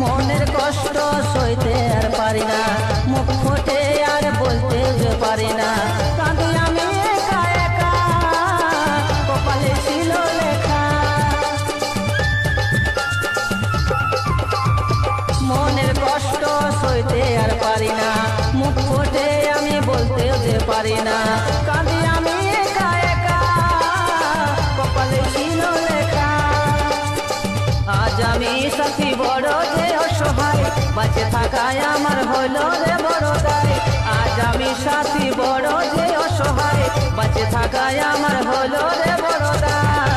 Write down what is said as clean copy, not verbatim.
মনের কষ্ট সইতে আর পারি না, মুখ ফুটে আর বলতে যে পারি না। কাঁদি আমি একা একা, কপালে ছিল লেখা। মনের কষ্ট সইতে আর পারি না, মুখ ফুটে আমি বলতে যে পারি না। কাঁদি আমি একা একা, কপালে ছিল লেখা। আজ আমি সাথী বড় যে অসহায়, বাঁচে থাকায় আমার হলো রে বড় দায়। আজ আমি সাথী বড় যে অসহায়, বাঁচে থাকায় আমার হলো রে বড় দায়।